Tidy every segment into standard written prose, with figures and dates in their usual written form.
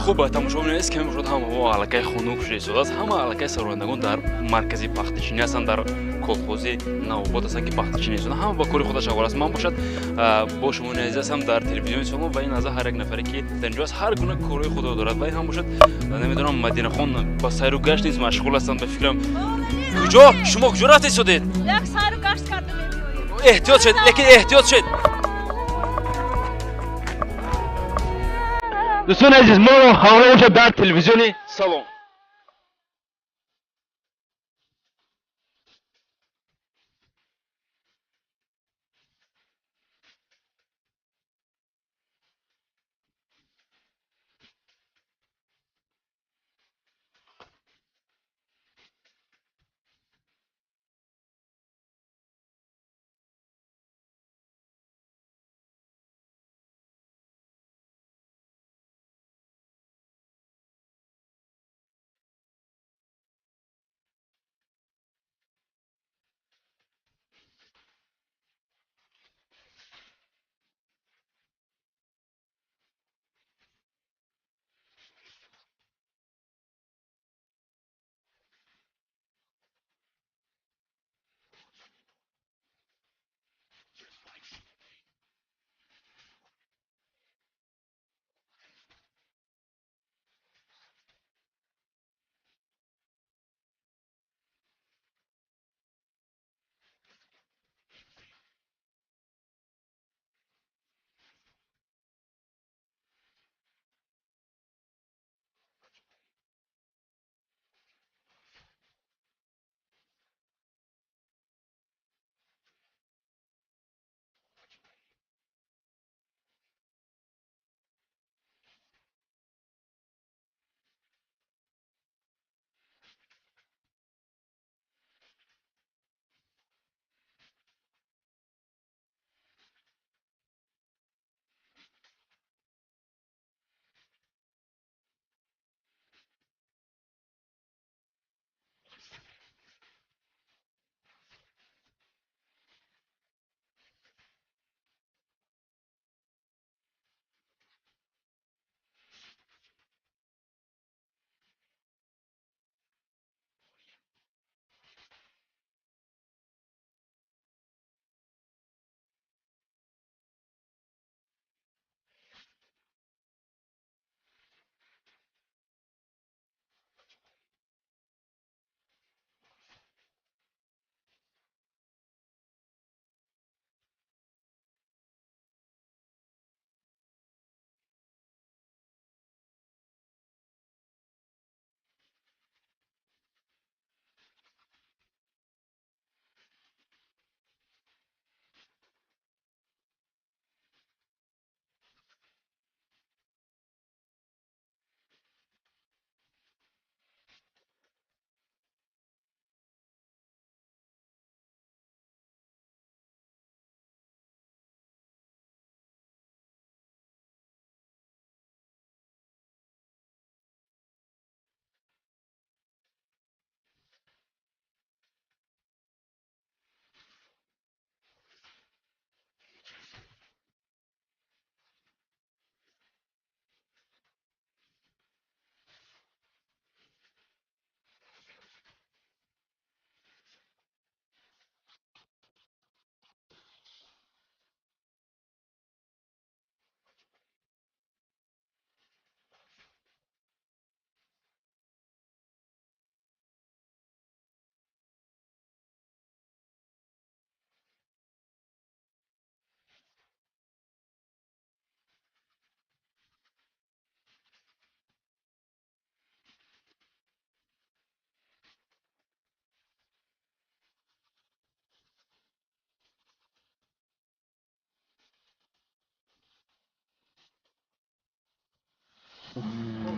خوبه تماشا ببینید اسم کمی شد همه علاقه خنک شده است همه علاقه سرورندگان در مرکزی پختچینی هستند در کلخوزی نوبات هستند که پختچینی هستند همه با کاری خودش آوار است من باشد با شما عزیز هم در تلویزیون سالم و این از هر یک نفری که در اینجا هر گونه کاری خود دارد و این هم باشد نمیدونم مدینه خان با سیر و گشت نیست مشغول هستند به فکرم کجا شما کجا رفته شدید یک سیر و گشت کردم احتیاط شد لیکن احتیاط شد دوستان عزیز ما رو حواله باشد در تلویزیون سالم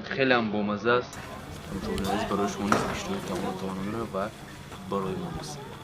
خیلی هم بامزه است برای شما نیست بیشتر تمام و برای ما نیست